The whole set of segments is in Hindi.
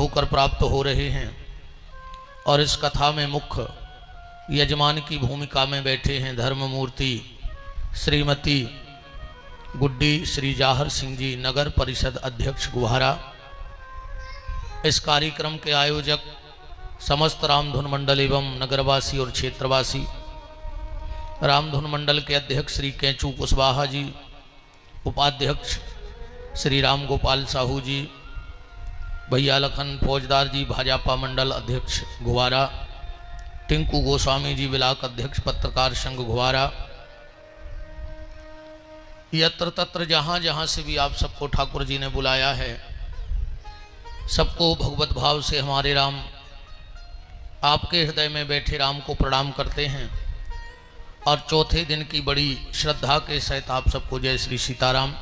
होकर प्राप्त हो रहे हैं। और इस कथा में मुख्य यजमान की भूमिका में बैठे हैं धर्ममूर्ति श्रीमती गुड्डी श्री जाहर सिंह जी, नगर परिषद अध्यक्ष गुहारा। इस कार्यक्रम के आयोजक समस्त रामधुन मंडल एवं नगरवासी और क्षेत्रवासी। रामधुन मंडल के अध्यक्ष श्री केंचू कुशवाहा जी, उपाध्यक्ष श्री राम गोपाल साहू जी, भैया लखन फौजदार जी भाजपा मंडल अध्यक्ष गुहारा, टिंकू गोस्वामी जी विलाक अध्यक्ष पत्रकार संघ गुहारा। यत्र तत्र जहाँ जहाँ से भी आप सबको ठाकुर जी ने बुलाया है, सबको भगवत भाव से हमारे राम आपके हृदय में बैठे राम को प्रणाम करते हैं। और चौथे दिन की बड़ी श्रद्धा के सहित आप सबको जय श्री सीताराम।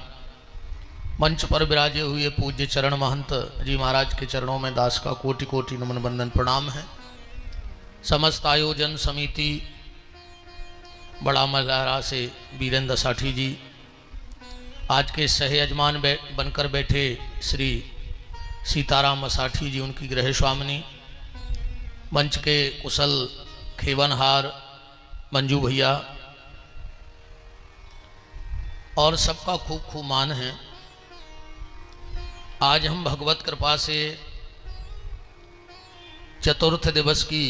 मंच पर विराजे हुए पूज्य चरण महंत जी महाराज के चरणों में दास का कोटि कोटि नमन बंदन प्रणाम है। समस्त आयोजन समिति बड़ा मल्हारा से वीरेंद्र साठी जी, आज के सह यजमान बनकर बैठे श्री सीताराम मसाठी जी, उनकी गृह स्वामिनी, मंच के कुशल खेवनहार मंजू भैया, और सबका खूब खूब मान है। आज हम भगवत कृपा से चतुर्थ दिवस की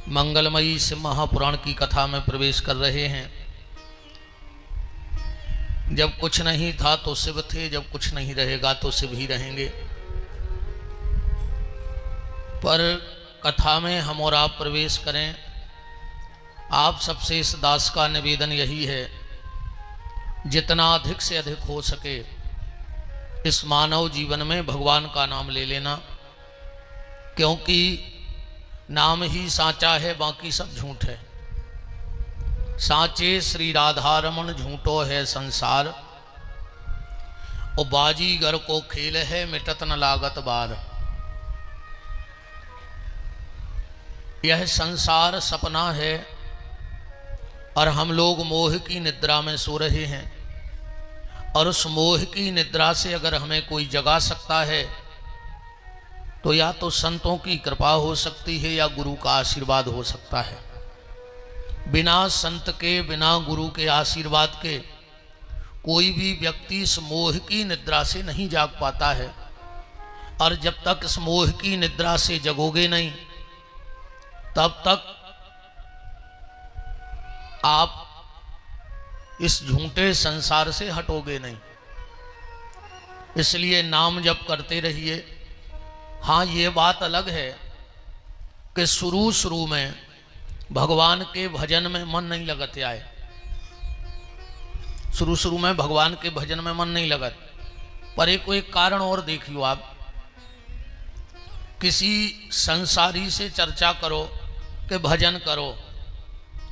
मंगलमयी शिव महापुराण की कथा में प्रवेश कर रहे हैं। जब कुछ नहीं था तो शिव थे, जब कुछ नहीं रहेगा तो शिव ही रहेंगे। पर कथा में हम और आप प्रवेश करें, आप सबसे इस दास का निवेदन यही है, जितना अधिक से अधिक हो सके इस मानव जीवन में भगवान का नाम ले लेना, क्योंकि नाम ही साचा है, बाकी सब झूठ है। साचे श्री राधा रमन, झूठो है संसार। और बाजीगर को खेल है, मिटत न लागत बार। यह संसार सपना है और हम लोग मोह की निद्रा में सो रहे हैं। और उस मोह की निद्रा से अगर हमें कोई जगा सकता है तो या तो संतों की कृपा हो सकती है या गुरु का आशीर्वाद हो सकता है। बिना संत के, बिना गुरु के आशीर्वाद के कोई भी व्यक्ति इस मोह की निद्रा से नहीं जाग पाता है। और जब तक इस मोह की निद्रा से जगोगे नहीं, तब तक आप इस झूठे संसार से हटोगे नहीं। इसलिए नाम जप करते रहिए। हाँ, ये बात अलग है कि शुरू में भगवान के भजन में मन नहीं लगते आए। शुरू में भगवान के भजन में मन नहीं लगत। पर एक कारण और देखियो आप, किसी संसारी से चर्चा करो कि भजन करो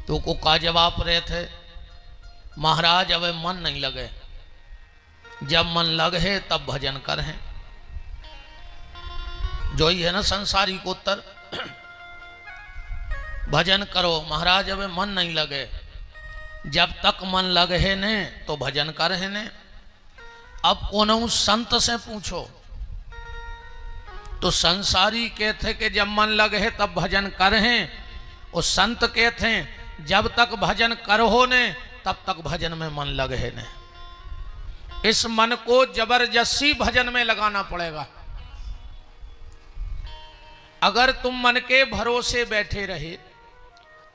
तो को का जवाब रहते है, महाराज अब मन नहीं लगे। जब मन लगे तब भजन करें। जो ही है ना संसारी को उत्तर, भजन करो महाराज अब मन नहीं लगे। जब तक मन लगे ने तो भजन करें ने। अब कोनो संत से पूछो तो संसारी कहते कि जब मन लगे तब भजन करें, और संत कहते हैं जब तक भजन करो ने तब तक भजन में मन लगे ने। इस मन को जबरदस्ती भजन में लगाना पड़ेगा। अगर तुम मन के भरोसे बैठे रहे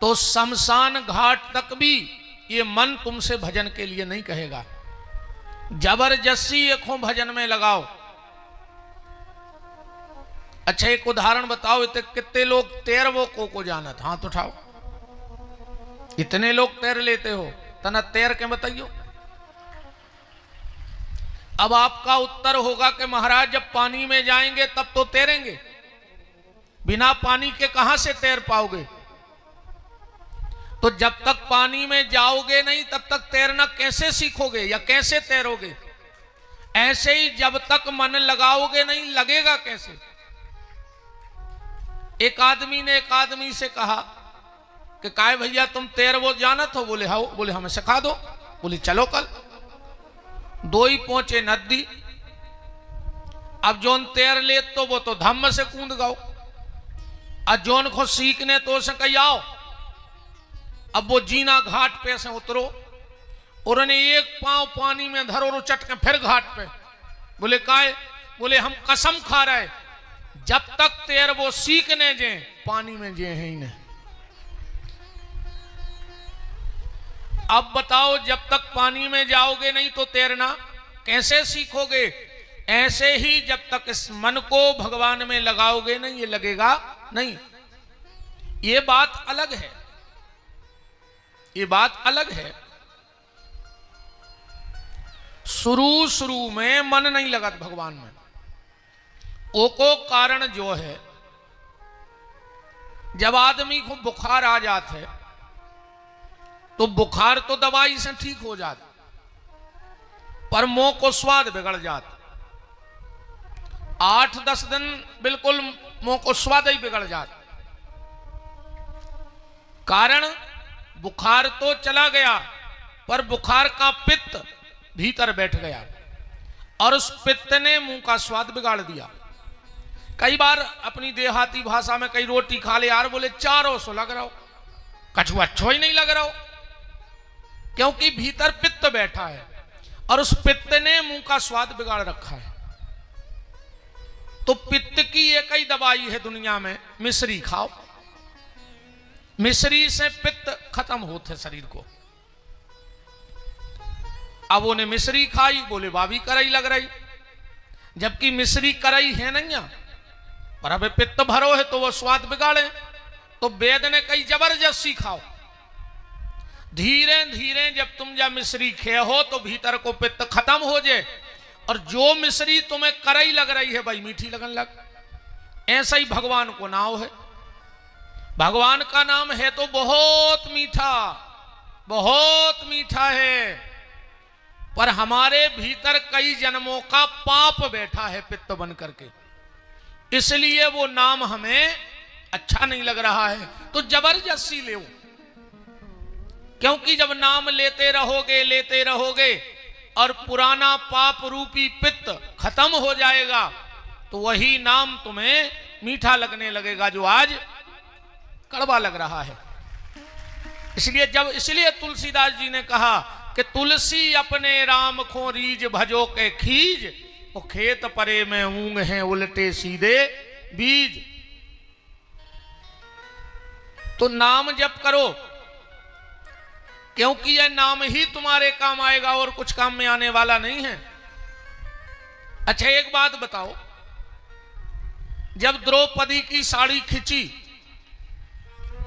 तो शमशान घाट तक भी ये मन तुमसे भजन के लिए नहीं कहेगा। जबरदस्ती एक भजन में लगाओ। अच्छा, एक उदाहरण बताओ, इतने कितने लोग तैरवो को जानत? हाथ उठाओ। इतने लोग तैर लेते हो, तना तैर के बताइयो। अब आपका उत्तर होगा कि महाराज जब पानी में जाएंगे तब तो तैरेंगे, बिना पानी के कहां से तैर पाओगे? तो जब तक पानी में जाओगे नहीं तब तक तैरना कैसे सीखोगे या कैसे तैरोगे? ऐसे ही जब तक मन लगाओगे नहीं, लगेगा कैसे? एक आदमी ने एक आदमी से कहा कि काय भैया तुम तैर वो जानत हो? बोले हाँ। बोले हमें सिखा दो। बोले चलो कल। दो ही पहुंचे नदी। अब जोन तैर ले तो वो तो धम्म से कूद गाओ, और जोन को सीखने तो से कही आओ। अब वो जीना घाट पे से उतरो और उन्हें एक पांव पानी में धरो और चटके फिर घाट पे। बोले काहे? बोले हम कसम खा रहे जब तक तैर वो सीखने जे पानी में जे है ही नहीं। अब बताओ जब तक पानी में जाओगे नहीं तो तैरना कैसे सीखोगे? ऐसे ही जब तक इस मन को भगवान में लगाओगे नहीं, ये लगेगा नहीं। ये बात अलग है, ये बात अलग है। शुरू में मन नहीं लगा भगवान में, ओ को कारण जो है जब आदमी को बुखार आ जाता है तो बुखार तो दवाई से ठीक हो जाता, पर मुंह को स्वाद बिगड़ जाता। 8-10 दिन बिल्कुल मुंह को स्वाद ही बिगड़ जाता। कारण बुखार तो चला गया, पर बुखार का पित्त भीतर बैठ गया और उस पित्त ने मुंह का स्वाद बिगाड़ दिया। कई बार अपनी देहाती भाषा में कई रोटी खा ले यार, बोले चारों सो लग रहा हो, कछु अच्छो ही नहीं लग रहा हो, क्योंकि भीतर पित्त बैठा है और उस पित्त ने मुंह का स्वाद बिगाड़ रखा है। तो पित्त की एक ही दवाई है दुनिया में, मिश्री खाओ। मिश्री से पित्त खत्म होते शरीर को। अब उन्हें मिश्री खाई, बोले भाभी करई लग रही, जबकि मिश्री करई है नहीं, पर अब पित्त भरो है तो वो स्वाद बिगाड़े। तो वेद ने कही जबरदस्ती खाओ। धीरे धीरे जब तुम जब मिश्री खे हो तो भीतर को पित्त खत्म हो जाए, और जो मिश्री तुम्हें करई लग रही है भाई मीठी लगन लग। ऐसा ही भगवान को नाम है। भगवान का नाम है तो बहुत मीठा, बहुत मीठा है, पर हमारे भीतर कई जन्मों का पाप बैठा है पित्त बन करके, इसलिए वो नाम हमें अच्छा नहीं लग रहा है। तो जबरदस्ती ले, क्योंकि जब नाम लेते रहोगे और पुराना पाप रूपी पित्त खत्म हो जाएगा तो वही नाम तुम्हें मीठा लगने लगेगा जो आज कड़वा लग रहा है। इसलिए तुलसीदास जी ने कहा कि तुलसी अपने राम को रीज भजो के खीज, वो खेत परे में ऊंग हैं उल्टे सीधे बीज। तो नाम जप करो, क्योंकि यह नाम ही तुम्हारे काम आएगा और कुछ काम में आने वाला नहीं है। अच्छा एक बात बताओ, जब द्रौपदी की साड़ी खिंची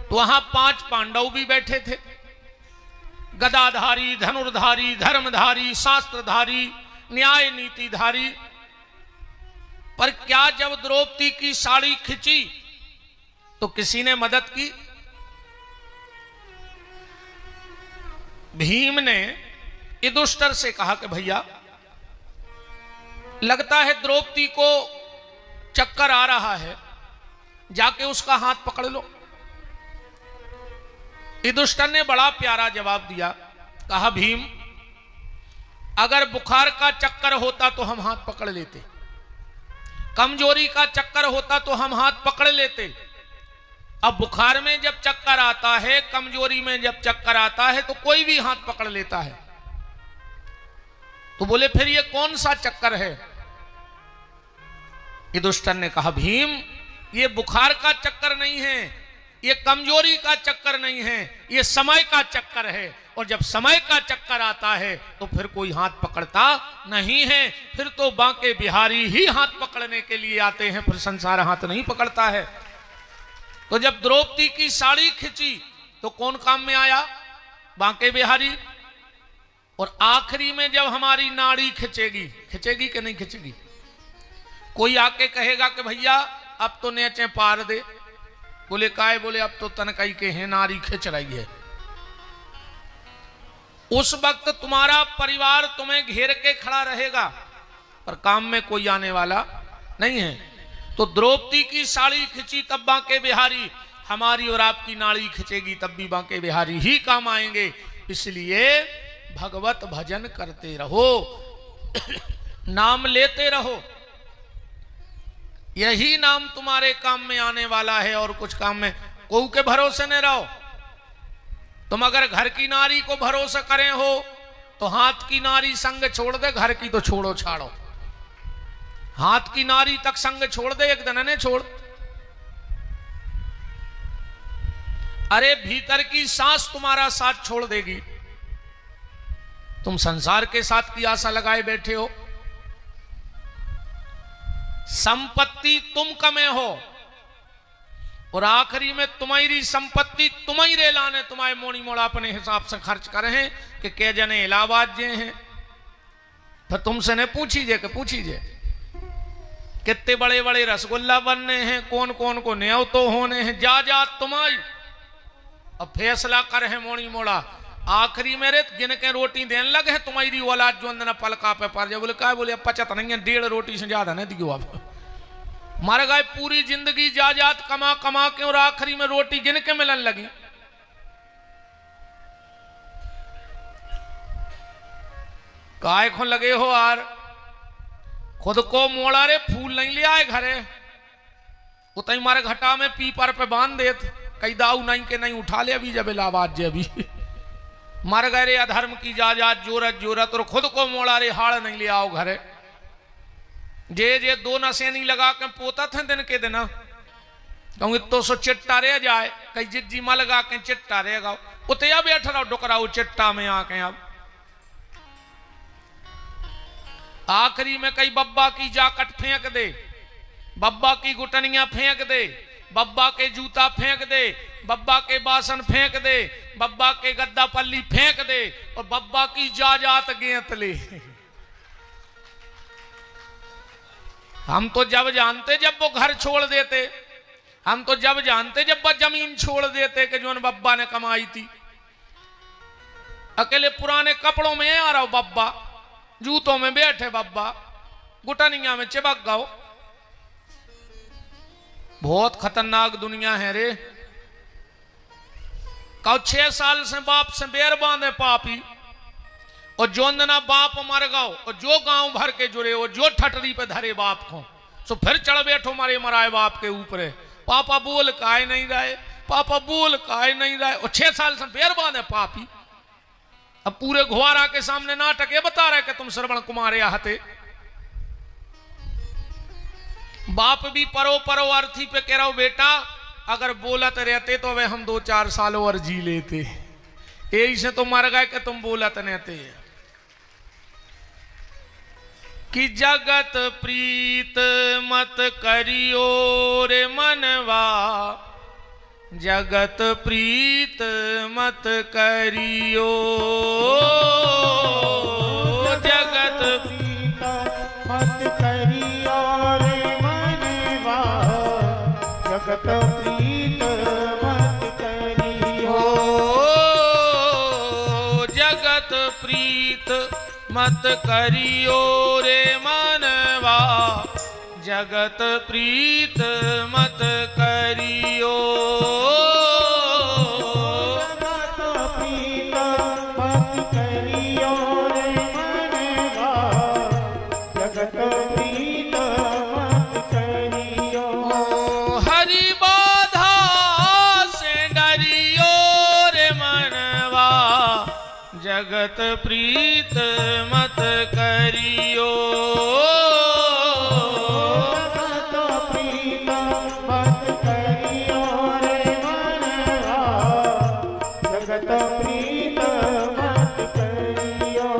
तो वहां 5 पांडव भी बैठे थे, गदाधारी, धनुर्धारी, धर्मधारी, शास्त्रधारी, न्याय नीतिधारी। पर क्या जब द्रौपदी की साड़ी खिंची तो किसी ने मदद की? भीम ने युधिष्ठिर से कहा कि भैया लगता है द्रौपदी को चक्कर आ रहा है, जाके उसका हाथ पकड़ लो। युधिष्ठिर ने बड़ा प्यारा जवाब दिया, कहा भीम अगर बुखार का चक्कर होता तो हम हाथ पकड़ लेते, कमजोरी का चक्कर होता तो हम हाथ पकड़ लेते। अब बुखार में जब चक्कर आता है, कमजोरी में जब चक्कर आता है तो कोई भी हाथ पकड़ लेता है। तो बोले फिर ये कौन सा चक्कर है? युधिष्ठिर ने कहा भीम ये बुखार का चक्कर नहीं है, ये कमजोरी का चक्कर नहीं है, ये समय का चक्कर है। और जब समय का चक्कर आता है तो फिर कोई हाथ पकड़ता नहीं है, फिर तो बांके बिहारी ही हाथ पकड़ने के लिए आते हैं, फिर संसार हाथ नहीं पकड़ता है। तो जब द्रौपदी की साड़ी खिंची तो कौन काम में आया? बांके बिहारी। और आखिरी में जब हमारी नाड़ी खिंचेगी कि नहीं खिंचेगी? कोई आके कहेगा कि भैया अब तो नेचे पार दे। बोले काहे? बोले अब तो तनकई के हैं, नारी खिंच रही है। उस वक्त तुम्हारा परिवार तुम्हें घेर के खड़ा रहेगा, पर काम में कोई आने वाला नहीं है। तो द्रौपदी की साड़ी खिंची तब बांके बिहारी, हमारी और आपकी नाड़ी खिंचेगी तब भी बांके बिहारी ही काम आएंगे। इसलिए भगवत भजन करते रहो, नाम लेते रहो। यही नाम तुम्हारे काम में आने वाला है और कुछ काम में कोऊ के भरोसे न रहो। तुम अगर घर की नारी को भरोसा करें हो तो हाथ की नारी संग छोड़ दे, घर की तो छोड़ो छाड़ो। हाथ की नारी तक संग छोड़ दे, एक दिन ने छोड़। अरे भीतर की सांस तुम्हारा साथ छोड़ देगी। तुम संसार के साथ की आशा लगाए बैठे हो। संपत्ति तुम कमे हो और आखिरी में तुम्हारी संपत्ति तुम्हारे लाने तुम्हारे मोड़ी मोड़ा अपने हिसाब से खर्च करे हैं कि के जने इलाहाबाद जे हैं। फिर तुमसे ने पूछीजे कितने बड़े बड़े रसगुल्ला बनने हैं, कौन कौन को न्याव तो होने हैं, जा तुम्हारी अब फैसला कर है मोड़ी मोड़ा। आखिरी मेरे गिन के रोटी देने लगे है तुम्हारी औलाद जो अंदर पलका पे पर जाए। बोले क्या बोले पचत नहीं है, 1.5 रोटी से ज्यादा नहीं दियो। आप मर गए पूरी जिंदगी जायदाद कमा कमा के और आखिरी में रोटी गिन के मिलन लगी। काय को लगे हो यार, खुद को मोड़ा रे फूल नहीं ले आए घरे, उतई मारे घटा में पीपर पे बांध देत कई दाऊ नहीं के नहीं उठा ले अभी जब इलाहाबाद जे अभी मर गए रे अधर्म की जायदाद जोरत और खुद को मोड़ा रे हाड़ नहीं ले आओ घरे। जे 2 नशे नहीं लगा के पोता थे दिन के दिन कहूंगे तो सो चिट्टा रह जाए, कई जिज्जी मा लगा के चिट्टा रहेगा उतया बैठ रहा डुकराऊ चिट्टा में आके। अब आखिरी में कई बब्बा की जाकट फेंक दे, बब्बा की गुटनियां फेंक दे, बब्बा के जूता फेंक दे, बब्बा के बासन फेंक दे, बब्बा के गद्दा पल्ली फेंक दे और बब्बा की जायदाद गेंत ले। हम तो जब जानते जब वो घर छोड़ देते, हम तो जब जानते जब वो जमीन छोड़ देते कि जो बब्बा ने कमाई थी। अकेले पुराने कपड़ों में आ रहा हो बब्बा, जूतों में बैठे बब्बा, गुटनिया में चिपक गओ। बहुत खतरनाक दुनिया है रे। कहो 6 साल से बाप से बेर बांधे पापी और जो ना बाप मर गओ और जो गांव भर के जुड़े हो जो ठटरी पे धरे बाप को सो फिर चढ़ बैठो मारे मराए बाप के ऊपर। पापा बोल काय नहीं रहे, पापा बोल काय नहीं रहे और 6 साल से बेर बांधे पापी। अब पूरे घुआरा के सामने नाटक ये बता रहे कि तुम श्रवण कुमार हते। बाप भी परो परो अर्थी पे कह रहा हो बेटा अगर बोलत रहते तो वे हम 2-4 साल और जी लेते, यही से तो मर गए कि तुम बोलत रहते। कि जगत प्रीत मत करियो रे मनवा, जगत प्रीत मत करियो, जगत प्रीत मत करियो रे मनवा, जगत प्रीत मत करियो, जगत प्रीत मत करियो रे मनवा, जगत प्रीत मत करियो, जगत प्रीत मत करियो रे मनवा, जगत प्रीत मत करियो। हरि बाधा से डरियो रे मनवा, जगत प्रीत मत करियो, जगत प्रीत मत करियो रे मनवा, जगत प्रीत मत करियो।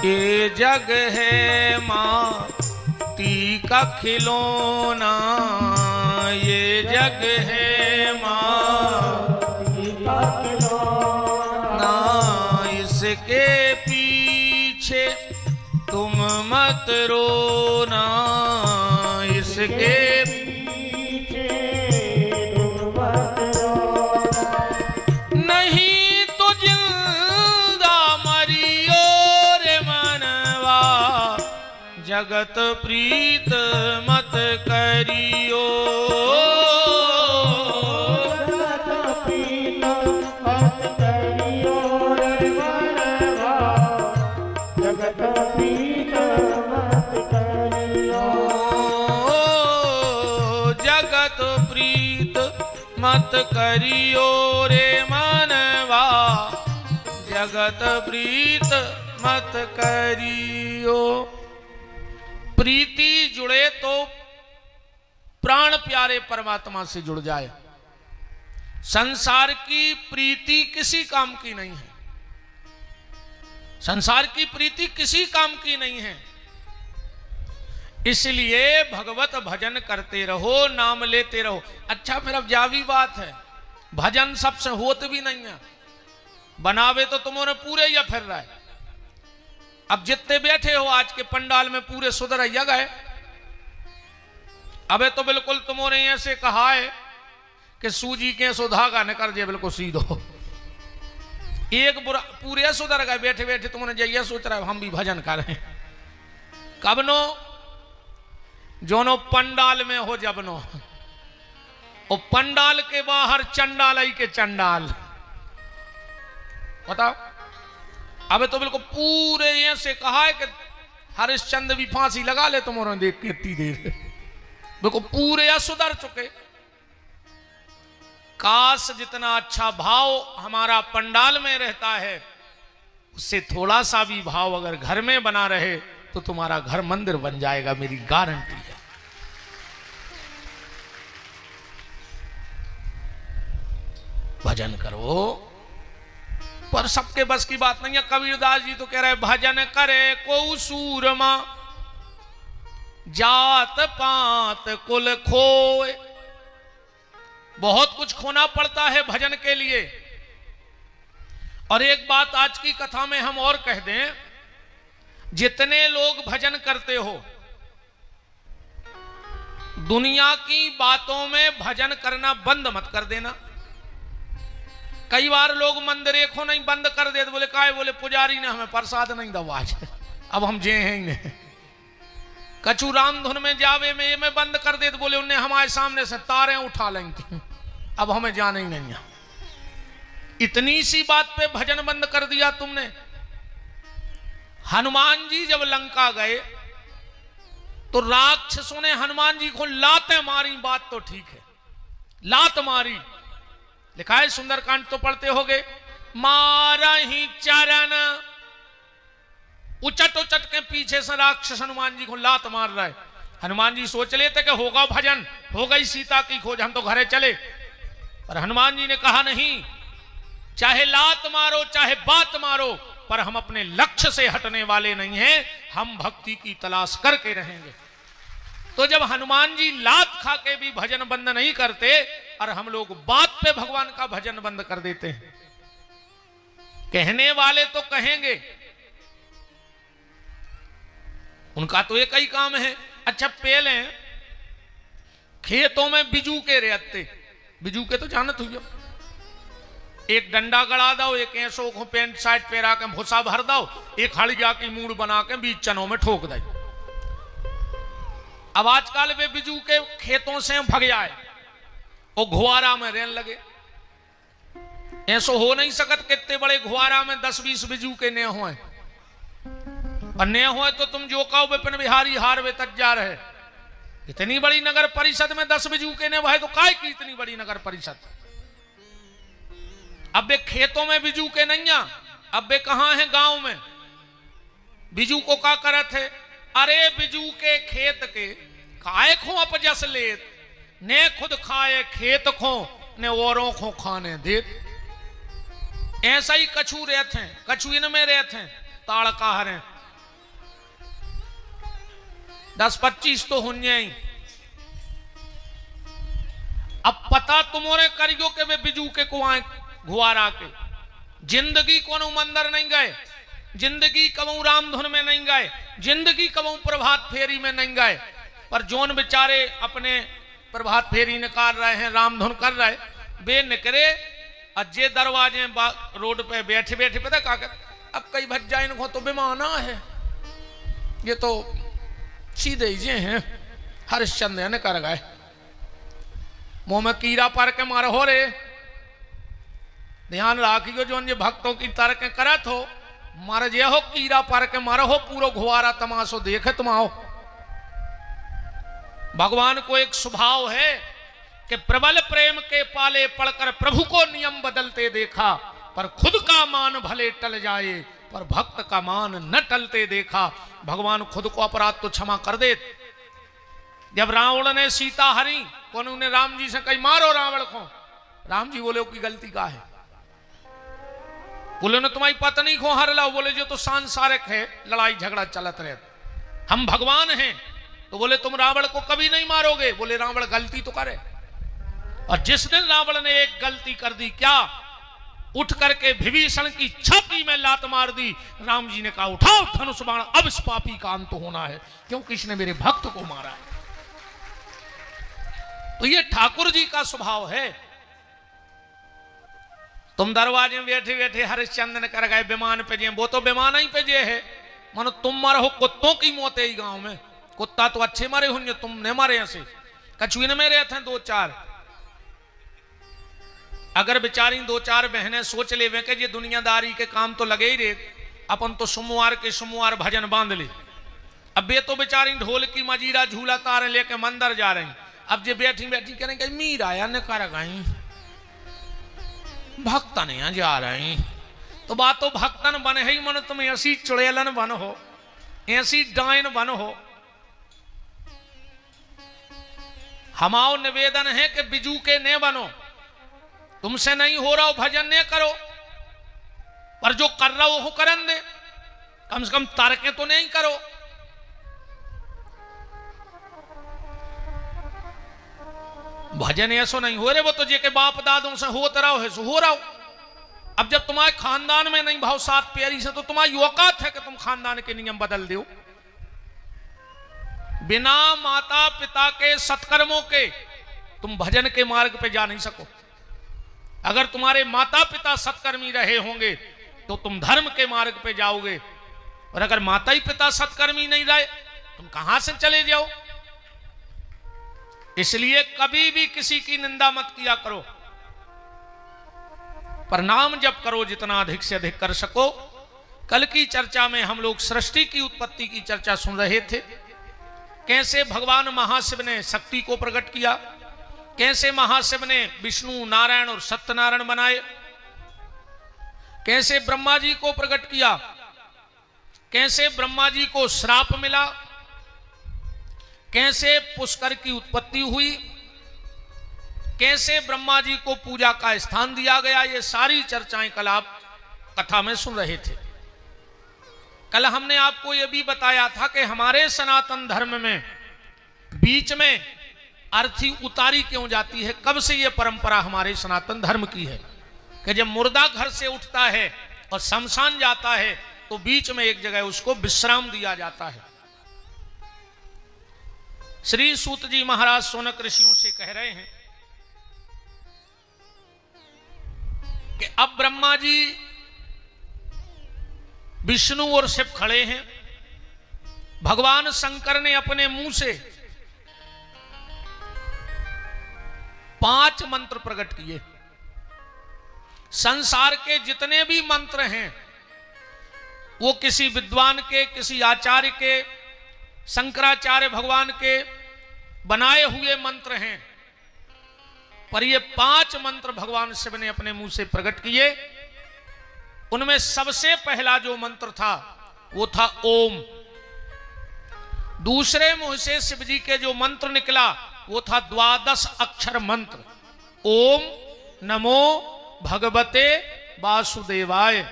ये जग है माटी का खिलौना, ये जग है माटी का खिलौना, इसके पीछे तुम मत रोना, इसके पीछे तुम मत रोना, नहीं तो जिंदा मरियो रे मनवा, जगत प्रीत मत करियो, जगत प्रीत मत करियो रे मनवा, जगत प्रीत मत करियो। जगत प्रीत मत करियो रे मनवा, जगत प्रीत मत करियो। प्रीति जुड़े तो प्राण प्यारे परमात्मा से जुड़ जाए। संसार की प्रीति किसी काम की नहीं है, संसार की प्रीति किसी काम की नहीं है। इसलिए भगवत भजन करते रहो, नाम लेते रहो। अच्छा फिर अब जावी बात है, भजन सबसे होत भी नहीं है, बनावे तो तुम्हारे पूरे या फिर रहा है। अब जितने बैठे हो आज के पंडाल में पूरे सुधर गए, अबे तो बिल्कुल तुम्हारे ऐसे कहा है कि सूजी के सुधागा न कर दिए बिल्कुल सीधो। एक बुरा पूरे सुधर गए बैठे बैठे। तुमने जैया सोच रहा है हम भी भजन करें, कब नो जोनो पंडाल में हो जबनो, और पंडाल के बाहर चंडाल आई के चंडाल। बताओ अबे तो बिल्कुल पूरे ऐसे कहा है कि हरिश्चंद्र भी फांसी लगा ले तुम्हारे देख के इतनी देर, बिल्कुल पूरे सुधर चुके। काश जितना अच्छा भाव हमारा पंडाल में रहता है, उससे थोड़ा सा भी भाव अगर घर में बना रहे तो तुम्हारा घर मंदिर बन जाएगा, मेरी गारंटी है। भजन करो, पर सबके बस की बात नहीं है। कबीरदास जी तो कह रहे भजन करे को सूरमा, जात पात कुल खोए। बहुत कुछ खोना पड़ता है भजन के लिए। और एक बात आज की कथा में हम और कह दें, जितने लोग भजन करते हो, दुनिया की बातों में भजन करना बंद मत कर देना। कई बार लोग मंदिर एक नहीं बंद कर देते, बोले काहे, बोले पुजारी ने हमें प्रसाद नहीं दवा, अब हम जे हैं ही नहीं। कछु राम धुन में जावे में ये में बंद कर देते, बोले उन्हें हमारे सामने से तारें उठा लेंगी थी, अब हमें जाना ही नहीं है। इतनी सी बात पे भजन बंद कर दिया तुमने। हनुमान जी जब लंका गए तो राक्षसों ने हनुमान जी को लातें मारी, बात तो ठीक है, लात मारी। लिखा है सुंदरकांड तो पढ़ते होगे, मारा ही चरण, उचट उचट के पीछे से राक्षस हनुमान जी को लात मार रहा है। हनुमान जी सोच लेते कि होगा भजन, हो गई सीता की खोज, हम तो घरे चले। पर हनुमान जी ने कहा नहीं, चाहे लात मारो चाहे बात मारो, पर हम अपने लक्ष्य से हटने वाले नहीं हैं, हम भक्ति की तलाश करके रहेंगे। तो जब हनुमान जी लात खा के भी भजन बंद नहीं करते, और हम लोग बात पे भगवान का भजन बंद कर देते हैं। कहने वाले तो कहेंगे, उनका तो एक ही काम है। अच्छा पहले खेतों में बिजू के रहते, बिजू के तो जानत हुई, एक डंडा गड़ा दो, एक ऐसो को पेंट शर्ट पहरा के भूसा भर दो, एक हड़िया की मूड बना के बीच चनों में ठोक दे। अब आजकल वे बिजू के खेतों से भग जाए और घुआरा में रहने लगे। ऐसो हो नहीं सकत कितने बड़े घुआरा में 10-20 बिजू के ने होए, और ने होए तो तुम जो कहो विपिन बिहारी हार वे तज्जार है। इतनी बड़ी नगर परिषद में 10 बिजू के ने वह तो काय की इतनी बड़ी नगर परिषद। अब वे खेतों में बिजू के नहीं आ, अब वे कहां हैं, गांव में। बिजू को का करत है, अरे बिजू के खेत के खाए खो अपजस लेत, ने खुद खाए खेत खो, ने औरों को खाने देत। ऐसा ही कछु रहते हैं, कछु इनमें रहते हैं, ताड़का हरे 10-25 तो होंगे ही। अब पता तुम्हारे करियो के वे बिजू के कुआं घुआरा के जिंदगी कोनो मंदिर नहीं गए, जिंदगी कबू राम धुन में नहीं गए, जिंदगी कबू प्रभात फेरी में नहीं गए, पर जोन बेचारे अपने प्रभात फेरी निकाल रहे हैं, राम धुन कर रहे, बे निकरे अज्जे दरवाजे रोड पे बैठे बैठे पता क्या कर, अब कई भज जाए इनको तो बेमाना है, ये तो सीधे ही हैं। हरिश्चंद्र ने कर गए, मुंह में कीड़ा पार के मार हो रे। ध्यान राखियो जो ये भक्तों की तर्क करत हो, मर जे हो कीड़ा पार के मारो हो, पूरा घुआरा तमाशो देखे तुम आओ। भगवान को एक स्वभाव है कि प्रबल प्रेम के पाले पड़कर प्रभु को नियम बदलते देखा, पर खुद का मान भले टल जाए पर भक्त का मान न टलते देखा। भगवान खुद को अपराध तो क्षमा कर दे। जब रावण ने सीता हरी, कौन उन्हें राम जी से कही मारो रावण को, राम जी बोले की गलती का है? बोले ना तुम्हारी पत्नी को हर लाओ। बोले जो तो सांसारिक है, लड़ाई झगड़ा चलत रहे, हम भगवान हैं। तो बोले तुम रावण को कभी नहीं मारोगे। बोले रावण गलती तो करे। और जिस दिन रावण ने एक गलती कर दी, क्या उठ करके विभीषण की छाती में लात मार दी। राम जी ने कहा उठाओ धनुष बाण, अब इस पापी का अंत होना है, क्योंकि इसने मेरे भक्त को मारा है। तो ये ठाकुर जी का स्वभाव है। तुम दरवाजे में बैठे बैठे हरिश्चंद्र ने कर गए विमान पे जे, वो तो विमान ही पे जे है। मानो तुम मर हो, कुत्तों की मौत है गांव में। कुत्ता तो अच्छे मरे होंगे, तुमने मारे ऐसे। कछुए ने मेरे थे 2-4। अगर बेचारी 2-4 बहनें सोच ले वे कि ये दुनियादारी के काम तो लगे ही रे, अपन तो सोमवार के सोमवार भजन बांध ले। अब वे तो बेचारी ढोल की मजीरा झूला तारे लेके मंदिर जा रही। अब जे बैठी बैठी करेंगे मीरा या ने कर गई भक्तन यहाँ जा रही। तो बात तो भक्तन बने ही मन, तुम ऐसी चुड़ैलन बन हो, ऐसी डायन बन हो। हमाओ निवेदन है कि बिजू के ने बनो। तुमसे नहीं हो रहा हो भजन ने करो, पर जो कर रहा हो करन दे, कम से कम तारके तो नहीं करो। भजन ऐसो नहीं हो रहे, वो तो जे के बाप दादों से होत रहा है सो हो रहा हो। अब जब तुम्हारे खानदान में नहीं भाव 7 प्यारी से, तो तुम्हारी औकात है कि तुम खानदान के नियम बदल दो। बिना माता पिता के सत्कर्मों के तुम भजन के मार्ग पे जा नहीं सको। अगर तुम्हारे माता पिता सत्कर्मी रहे होंगे तो तुम धर्म के मार्ग पे जाओगे, और अगर माता ही पिता सत्कर्मी नहीं रहे तुम कहां से चले जाओ। इसलिए कभी भी किसी की निंदा मत किया करो, पर नाम जप करो जितना अधिक से अधिक कर सको। कल की चर्चा में हम लोग सृष्टि की उत्पत्ति की चर्चा सुन रहे थे। कैसे भगवान महाशिव ने शक्ति को प्रकट किया, कैसे महाशिव ने विष्णु नारायण और सत्यनारायण बनाए, कैसे ब्रह्मा जी को प्रकट किया, कैसे ब्रह्मा जी को श्राप मिला, कैसे पुष्कर की उत्पत्ति हुई, कैसे ब्रह्मा जी को पूजा का स्थान दिया गया। ये सारी चर्चाएं कल आप कथा में सुन रहे थे। कल हमने आपको यह भी बताया था कि हमारे सनातन धर्म में बीच में अर्थी उतारी क्यों जाती है। कब से यह परंपरा हमारे सनातन धर्म की है कि जब मुर्दा घर से उठता है और शमशान जाता है तो बीच में एक जगह उसको विश्राम दिया जाता है। श्री सूत जी महाराज सोनक ऋषियों से कह रहे हैं कि अब ब्रह्मा जी विष्णु और शिव खड़े हैं। भगवान शंकर ने अपने मुंह से 5 मंत्र प्रकट किए। संसार के जितने भी मंत्र हैं वो किसी विद्वान के, किसी आचार्य के, शंकराचार्य भगवान के बनाए हुए मंत्र हैं, पर ये 5 मंत्र भगवान शिव ने अपने मुंह से प्रकट किए। उनमें सबसे पहला जो मंत्र था वो था ओम। दूसरे मुंह से शिव जी के जो मंत्र निकला वो था 12 अक्षर मंत्र, ओम नमो भगवते वासुदेवाय।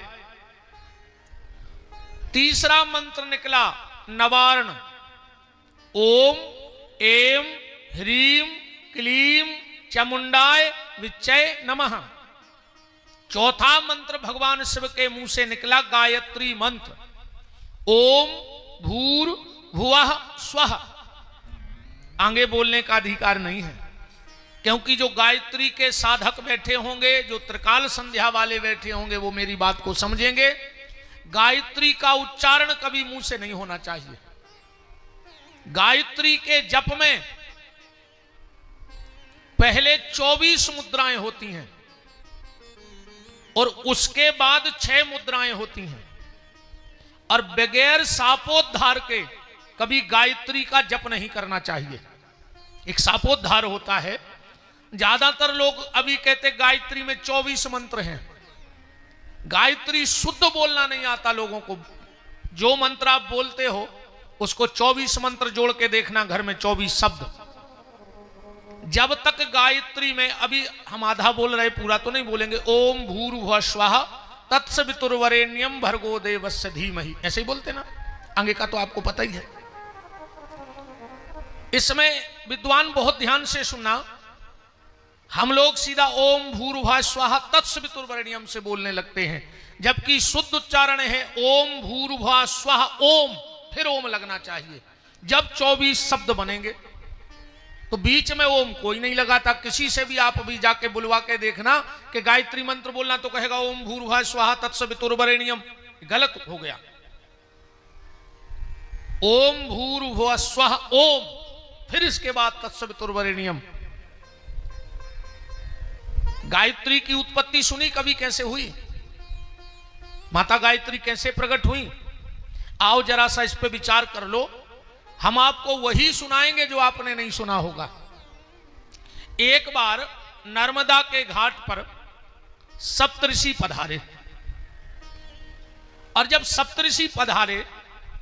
तीसरा मंत्र निकला नवार्ण, ओम एम ह्रीम क्लीम चामुंडाय विच्चय नमः। चौथा मंत्र भगवान शिव के मुंह से निकला गायत्री मंत्र, ओम भूर भुवः स्वः। आगे बोलने का अधिकार नहीं है, क्योंकि जो गायत्री के साधक बैठे होंगे, जो त्रिकाल संध्या वाले बैठे होंगे, वो मेरी बात को समझेंगे। गायत्री का उच्चारण कभी मुंह से नहीं होना चाहिए। गायत्री के जप में पहले 24 मुद्राएं होती हैं और उसके बाद 6 मुद्राएं होती हैं, और बगैर सापोद्धार के कभी गायत्री का जप नहीं करना चाहिए। एक शापोद्धार होता है। ज्यादातर लोग अभी कहते गायत्री में 24 मंत्र हैं। गायत्री शुद्ध बोलना नहीं आता लोगों को। जो मंत्र आप बोलते हो उसको 24 मंत्र जोड़ के देखना, घर में 24 शब्द। जब तक गायत्री में, अभी हम आधा बोल रहे, पूरा तो नहीं बोलेंगे, ओम भूर्भुवः स्वः तत्सवितुर्वरेण्यं भर्गो देवस्य धीमहि, ऐसे ही बोलते ना। आगे का तो आपको पता ही है। इसमें विद्वान बहुत ध्यान से सुनना, हम लोग सीधा ओम भूर्भुवः स्वः तत्सवितुर्वरेण्यं से बोलने लगते हैं, जबकि शुद्ध उच्चारण है ओम भूर्भुवः स्वः ओम, फिर ओम लगना चाहिए। जब 24 शब्द बनेंगे तो बीच में ओम कोई नहीं लगाता। किसी से भी आप अभी जाके बुलवा के देखना कि गायत्री मंत्र बोलना, तो कहेगा ओम भूर्भुवः स्वः तत्सवितुर्वरेण्यं, गलत हो गया। ओम भूर्भुवः स्वः ओम, फिर इसके बाद तत्सवितुर्वरेण्यं। गायत्री की उत्पत्ति सुनी कभी कैसे हुई? माता गायत्री कैसे प्रकट हुई? आओ जरा सा इस पे विचार कर लो। हम आपको वही सुनाएंगे जो आपने नहीं सुना होगा। एक बार नर्मदा के घाट पर सप्तऋषि पधारे, और जब सप्तऋषि पधारे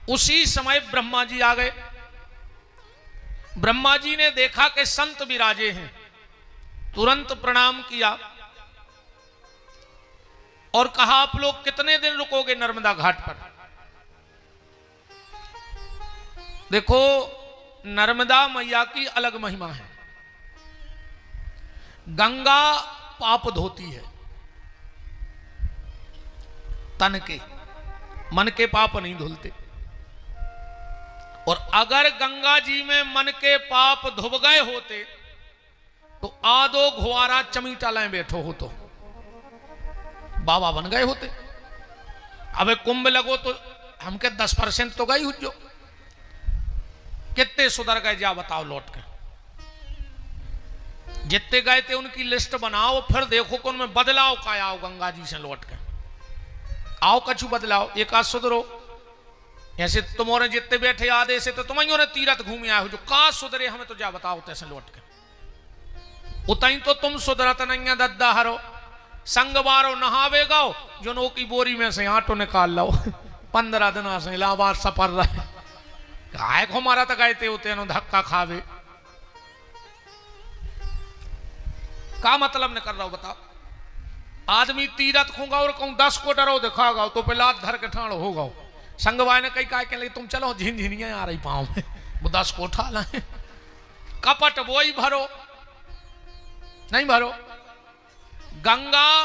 उसी समय ब्रह्मा जी आ गए। ब्रह्मा जी ने देखा कि संत विराजे हैं, तुरंत प्रणाम किया और कहा आप लोग कितने दिन रुकोगे नर्मदा घाट पर? देखो, नर्मदा मैया की अलग महिमा है। गंगा पाप धोती है, तन के, मन के पाप नहीं धुलते। और अगर गंगा जी में मन के पाप धुब गए होते तो आधो घुआरा चमीटा लाए बैठो हो तो बाबा बन गए होते। अब कुंभ लगो तो हमके 10% तो गई हुज्जो। कितने सुधर गए जा बताओ लौट के? जितने गए थे उनकी लिस्ट बनाओ, फिर देखो कि उनमें बदलाव का आओ। गंगा जी से लौट के आओ, कछु बदलाव, एक आध सुधरो। ऐसे तुम्हारे जितने बैठे आधे से तो तुम्हारी ने तीरथ घूमे आए हो, जो का सुधरे हमें तो जा बताओ तैसे लौट के। उतई तो तुम सुधरत नहीं दद्दा हरो, संग बारो नहावे गाओ, जो की बोरी में से आटो निकाल लो। 15 दिन से इलाहाबाद सफर रहे, काय को हमारा तो गए थे होते धक्का खावे। का मतलब न कर रहा हो बताओ? आदमी तीरथ खूंगा और कहूं 10 को डरो दिखागा तो पे लात धर के ठाण होगा। संगवाय ने कई कहा के लिए तुम चलो, झिनझिनियां आ रही पाँव में, वो 10 को उठा लाए। कपट वो ही भरो, नहीं भरो। गंगा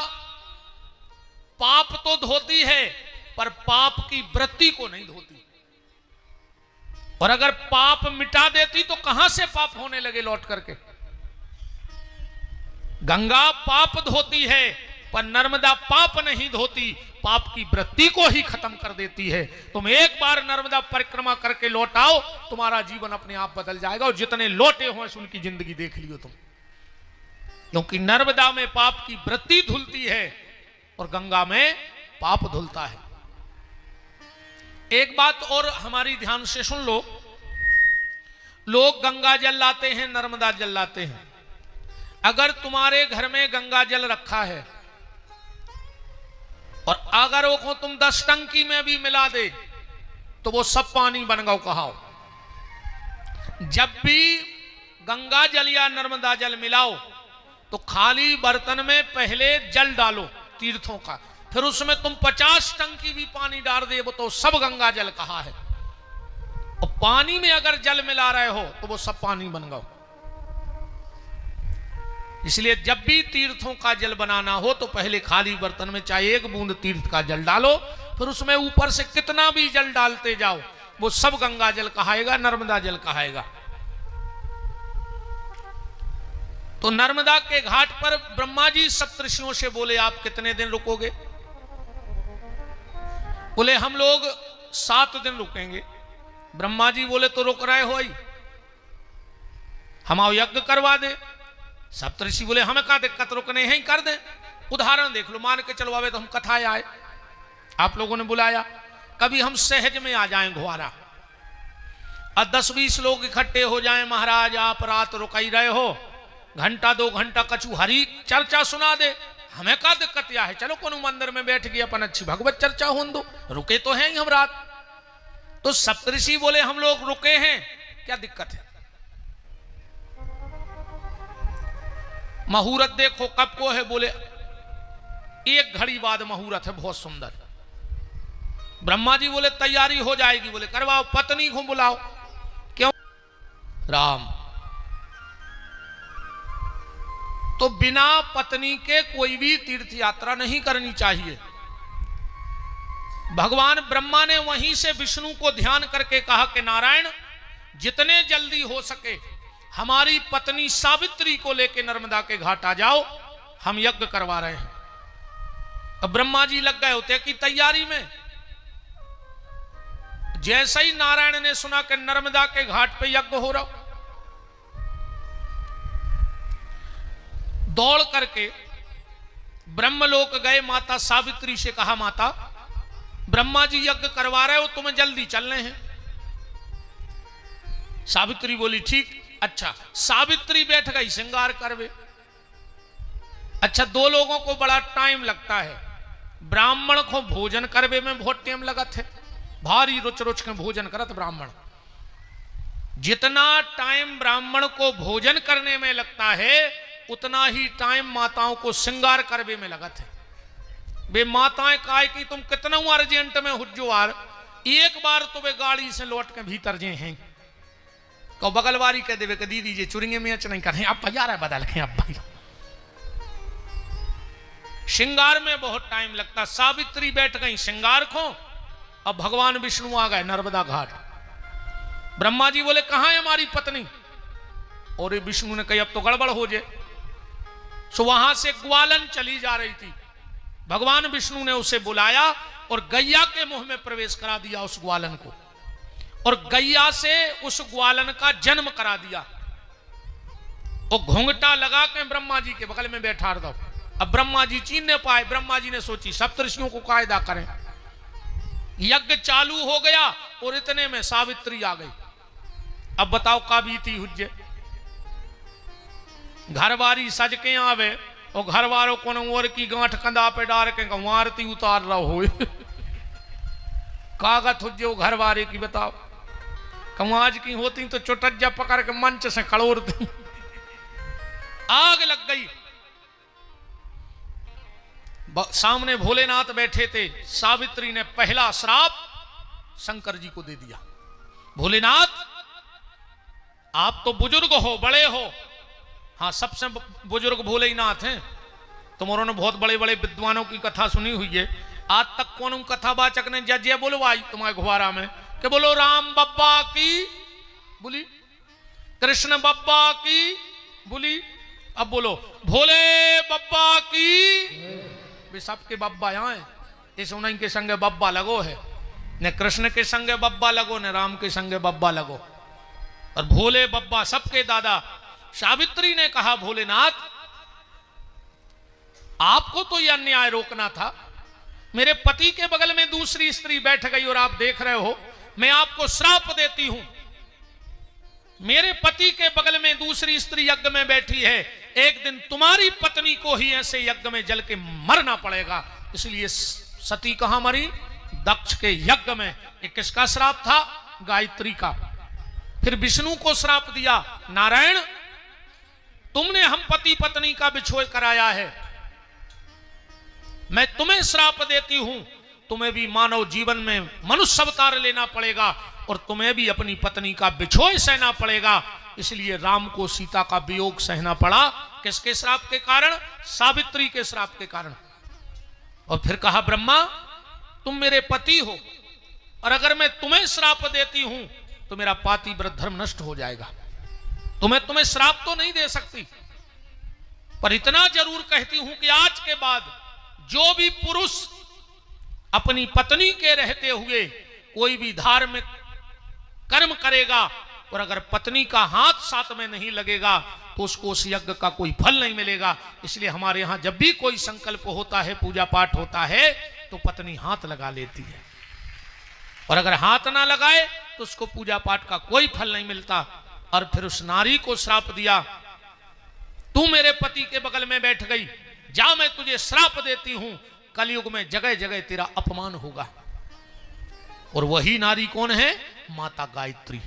पाप तो धोती है पर पाप की वृत्ति को नहीं धोती। और अगर पाप मिटा देती तो कहां से पाप होने लगे लौट करके? गंगा पाप धोती है पर नर्मदा पाप नहीं धोती, पाप की वृत्ति को ही खत्म कर देती है। तुम एक बार नर्मदा परिक्रमा करके लौट आओ, तुम्हारा जीवन अपने आप बदल जाएगा। और जितने लौटे हो उनकी जिंदगी देख लियो तुम, क्योंकि नर्मदा में पाप की वृत्ति धुलती है और गंगा में पाप धुलता है। एक बात और हमारी ध्यान से सुन लो, लोग गंगा जल लाते हैं, नर्मदा जल लाते हैं। अगर तुम्हारे घर में गंगा जल रखा है और अगर वो तुम 10 टंकी में भी मिला दे तो वो सब पानी बन गया कहाओ। जब भी गंगा जल या नर्मदा जल मिलाओ तो खाली बर्तन में पहले जल डालो तीर्थों का, फिर उसमें तुम 50 टंकी भी पानी डाल दे वो तो सब गंगा जल कहा है। और पानी में अगर जल मिला रहे हो तो वो सब पानी बन गया। इसलिए जब भी तीर्थों का जल बनाना हो तो पहले खाली बर्तन में चाहे 1 बूंद तीर्थ का जल डालो, फिर उसमें ऊपर से कितना भी जल डालते जाओ वो सब गंगा जल कहाएगा, नर्मदा जल कहाएगा। तो नर्मदा के घाट पर ब्रह्मा जी सप्तऋषियों से बोले आप कितने दिन रुकोगे? बोले हम लोग 7 दिन रुकेंगे। ब्रह्मा जी बोले तो रुक रहे हो ही, हम आओ यज्ञ करवा दे। सप्तऋषि बोले हमें क्या दिक्कत, रुकने हैं कर दे। उदाहरण देख लो, मान के चलवावे तो हम कथाएं आए, आप लोगों ने बुलाया, कभी हम सहज में आ जाएं घुआरा, अब 10-20 लोग इकट्ठे हो जाएं, महाराज आप रात रुकाई रहे हो, घंटा 2 घंटा कछु हरी चर्चा सुना दे, हमें का दिक्कत या है, चलो कोनो मंदिर में बैठ गए अपन अच्छी भगवत चर्चा हो दो, रुके तो हैं ही हम रात। तो सप्तऋषि बोले हम लोग रुके हैं, क्या दिक्कत है। मुहूर्त देखो कब को है, बोले 1 घड़ी बाद मुहूर्त है, बहुत सुंदर। ब्रह्मा जी बोले तैयारी हो जाएगी, बोले करवाओ, पत्नी को बुलाओ। क्यों? राम तो बिना पत्नी के कोई भी तीर्थ यात्रा नहीं करनी चाहिए। भगवान ब्रह्मा ने वहीं से विष्णु को ध्यान करके कहा कि नारायण जितने जल्दी हो सके हमारी पत्नी सावित्री को लेकर नर्मदा के घाट आ जाओ, हम यज्ञ करवा रहे हैं। अब ब्रह्मा जी लग गए होते की तैयारी में। जैसे ही नारायण ने सुना कि नर्मदा के घाट पे यज्ञ हो रहा, दौड़ करके ब्रह्मलोक गए, माता सावित्री से कहा माता ब्रह्मा जी यज्ञ करवा रहे हो, तुम्हें जल्दी चलने हैं। सावित्री बोली ठीक। अच्छा, सावित्री बैठ गई श्रृंगार करवे। अच्छा, 2 लोगों को बड़ा टाइम लगता है, ब्राह्मण को भोजन करवे में बहुत टाइम लगा थे, भारी रुच रुच के भोजन करत ब्राह्मण। जितना टाइम ब्राह्मण को भोजन करने में लगता है उतना ही टाइम माताओं को श्रृंगार करवे में लगा थे। वे माताएं काय कि तुम कितना अर्जेंट में हुज्जो आर, एक बार तो वे गाड़ी से लौट के भीतर जे हैं, कहो बगलवारी कह देवे कि दीदी जी चुरिंगे में नहीं कर रहे, अब भैया रहा बदल के, अब भाई श्रृंगार में बहुत टाइम लगता। सावित्री बैठ गई श्रृंगार को, अब भगवान विष्णु आ गए नर्मदा घाट। ब्रह्मा जी बोले कहां है हमारी पत्नी, और ये विष्णु ने कही अब तो गड़बड़ हो जाए। सो वहां से ग्वालन चली जा रही थी, भगवान विष्णु ने उसे बुलाया और गैया के मुंह में प्रवेश करा दिया उस ग्वालन को, और गैया से उस ग्वालन का जन्म करा दिया। और घूंघटा लगा के ब्रह्मा जी के बगल में बैठा दो। अब ब्रह्मा जी चीन न पाए, ब्रह्मा जी ने सोची सप्तऋषियों को कायदा करें। यज्ञ चालू हो गया और इतने में सावित्री आ गई। अब बताओ का बीती हुज्जे, घरवारी सज के आवे और घर वालों को नवर की गांठ कंधा पे डाल के आरती उतार रहा हो कागत हुज्जे घर वाले की। बताओ कमाज की होती तो चुटज्जा पकड़ के मंच से कड़ोरती। आग लग गई। सामने भोलेनाथ बैठे थे, सावित्री ने पहला श्राप शंकर जी को दे दिया। भोलेनाथ आप तो बुजुर्ग हो, बड़े हो, हाँ सबसे बुजुर्ग भोलेनाथ हैं, तुम्हारों ने बहुत बड़े बड़े विद्वानों की कथा सुनी हुई है। आज तक कौन कथावाचक ने जय बोलवाई तुम्हारे घुबारा में कि बोलो राम बब्बा की बोली, कृष्ण बब्बा की बोली, अब बोलो भोले बब्बा की। वे सबके बब्बा यहाँ है, इस उन्हीं के संगे बब्बा लगो है, न कृष्ण के संगे बब्बा लगो न राम के संगे बब्बा लगो, और भोले बब्बा सबके दादा। सावित्री ने कहा भोलेनाथ आपको तो यह अन्याय रोकना था, मेरे पति के बगल में दूसरी स्त्री बैठ गई और आप देख रहे हो, मैं आपको श्राप देती हूं, मेरे पति के बगल में दूसरी स्त्री यज्ञ में बैठी है, एक दिन तुम्हारी पत्नी को ही ऐसे यज्ञ में जल के मरना पड़ेगा। इसलिए सती कहां मरी? दक्ष के यज्ञ में। ये किसका श्राप था? गायत्री का। फिर विष्णु को श्राप दिया, नारायण तुमने हम पति पत्नी का बिछोह कराया है, मैं तुम्हें श्राप देती हूं, तुम्हें भी मानव जीवन में मनुष्य अवतार लेना पड़ेगा और तुम्हें भी अपनी पत्नी का बिछोह सहना पड़ेगा। इसलिए राम को सीता का वियोग सहना पड़ा। किसके श्राप के कारण? सावित्री के श्राप के कारण। और फिर कहा ब्रह्मा तुम मेरे पति हो और अगर मैं तुम्हें श्राप देती हूं तो मेरा पातिव्रत धर्म नष्ट हो जाएगा, तुम्हें श्राप तो नहीं दे सकती, पर इतना जरूर कहती हूं कि आज के बाद जो भी पुरुष अपनी पत्नी के रहते हुए कोई भी धार्मिक कर्म करेगा और अगर पत्नी का हाथ साथ में नहीं लगेगा तो उसको उस यज्ञ का कोई फल नहीं मिलेगा। इसलिए हमारे यहां जब भी कोई संकल्प होता है, पूजा पाठ होता है, तो पत्नी हाथ लगा लेती है, और अगर हाथ ना लगाए तो उसको पूजा पाठ का कोई फल नहीं मिलता। और फिर उस नारी को श्राप दिया, तू मेरे पति के बगल में बैठ गई, जा मैं तुझे श्राप देती हूं, कलयुग में जगह जगह तेरा अपमान होगा। और वही नारी कौन है? माता गायत्री,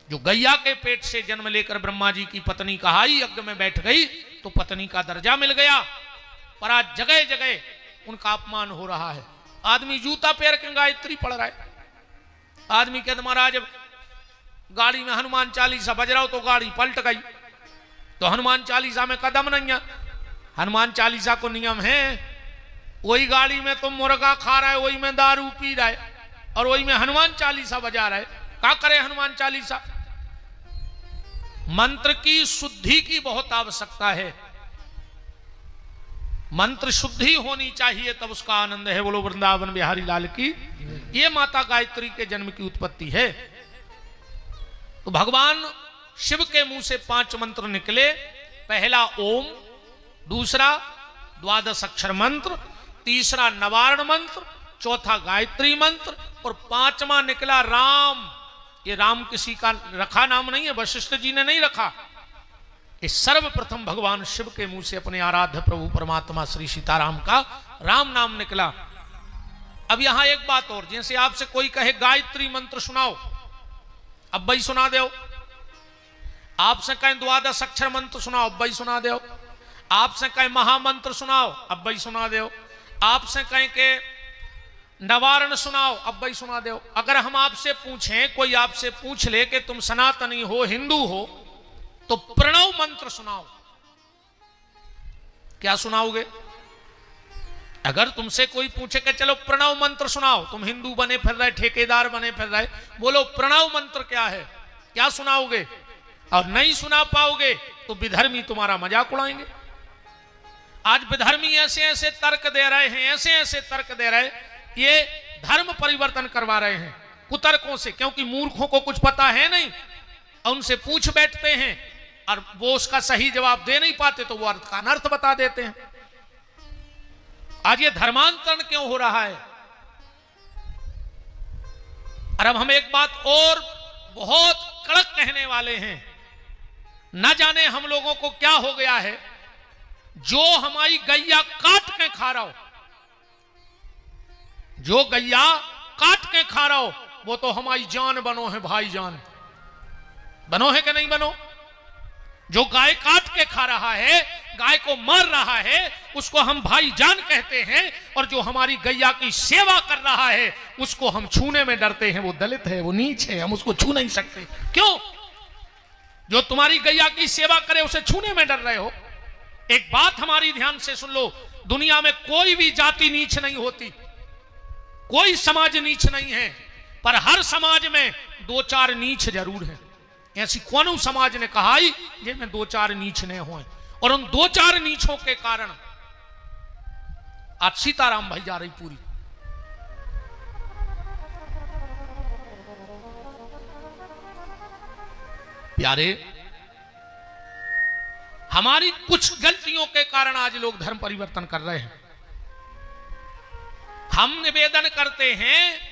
जो गैया के पेट से जन्म लेकर ब्रह्मा जी की पत्नी कहाई, यज्ञ में बैठ गई तो पत्नी का दर्जा मिल गया, पर आज जगह जगह उनका अपमान हो रहा है। आदमी जूता पैर के गायत्री पढ़ रहा है। आदमी कहते महाराज गाड़ी में हनुमान चालीसा बज रहा हो तो गाड़ी पलट गई, तो हनुमान चालीसा में कदम नहीं है। हनुमान चालीसा को नियम है, वही गाड़ी में तुम मुर्गा खा रहा है, वही में दारू पी रहा है, और वही में हनुमान चालीसा बजा रहा है। क्या करे हनुमान चालीसा? मंत्र की शुद्धि की बहुत आवश्यकता है, मंत्र शुद्धि होनी चाहिए, तब उसका आनंद है। बोलो वृंदावन बिहारी लाल की। ये माता गायत्री के जन्म की उत्पत्ति है। तो भगवान शिव के मुंह से 5 मंत्र निकले। पहला ओम, दूसरा 12 अक्षर मंत्र, तीसरा नवारण मंत्र, चौथा गायत्री मंत्र, और 5वां निकला राम। ये राम किसी का रखा नाम नहीं है, वशिष्ठ जी ने नहीं रखा। ये सर्वप्रथम भगवान शिव के मुंह से अपने आराध्य प्रभु परमात्मा श्री सीताराम का राम नाम निकला। अब यहां एक बात और, जैसे आपसे कोई कहे गायत्री मंत्र सुनाओ, अब भाई सुना दो। आपसे कहें 12 अक्षर मंत्र सुनाओ, अब भाई सुना दो। आपसे कहें महामंत्र सुनाओ, अब भाई सुना दो। आपसे कहें के नवारण सुनाओ, अब भाई सुना दो। अगर हम आपसे पूछें, कोई आपसे पूछ ले कि तुम सनातनी हो, हिंदू हो, तो प्रणव मंत्र सुनाओ, क्या सुनाओगे? अगर तुमसे कोई पूछे कि चलो प्रणव मंत्र सुनाओ, तुम हिंदू बने फिर रहे, ठेकेदार बने फिर रहे, बोलो प्रणव मंत्र क्या है, क्या सुनाओगे? और नहीं सुना पाओगे तो विधर्मी तुम्हारा मजाक उड़ाएंगे। आज विधर्मी ऐसे ऐसे तर्क दे रहे हैं, ऐसे ऐसे तर्क दे रहे, ये धर्म परिवर्तन करवा रहे हैं कुतर्कों से, क्योंकि मूर्खों को कुछ पता है नहीं, और उनसे पूछ बैठते हैं और वो उसका सही जवाब दे नहीं पाते तो वो अर्थ का अनर्थ बता देते हैं। आज ये धर्मांतरण क्यों हो रहा है? और अब हम एक बात और बहुत कड़क कहने वाले हैं, न जाने हम लोगों को क्या हो गया है, जो हमारी गैया काट के खा रहा हो, जो गैया काट के खा रहा हो, वो तो हमारी जान बनो है, भाई जान बनो है कि नहीं बनो? जो गाय काट के खा रहा है, गाय को मार रहा है, उसको हम भाई जान कहते हैं, और जो हमारी गैया की सेवा कर रहा है उसको हम छूने में डरते हैं। वो दलित है, वो नीच है, हम उसको छू नहीं सकते। क्यों? जो तुम्हारी गैया की सेवा करे उसे छूने में डर रहे हो। एक बात हमारी ध्यान से सुन लो, दुनिया में कोई भी जाति नीच नहीं होती, कोई समाज नीच नहीं है, पर हर समाज में 2-4 नीच जरूर है। ऐसी कौन समाज ने कहा ही जिनमें 2-4 नीच ने हो, और उन 2-4 नीचों के कारण आज सीताराम भाई जा रही पूरी। प्यारे, हमारी कुछ गलतियों के कारण आज लोग धर्म परिवर्तन कर रहे हैं। हम निवेदन करते हैं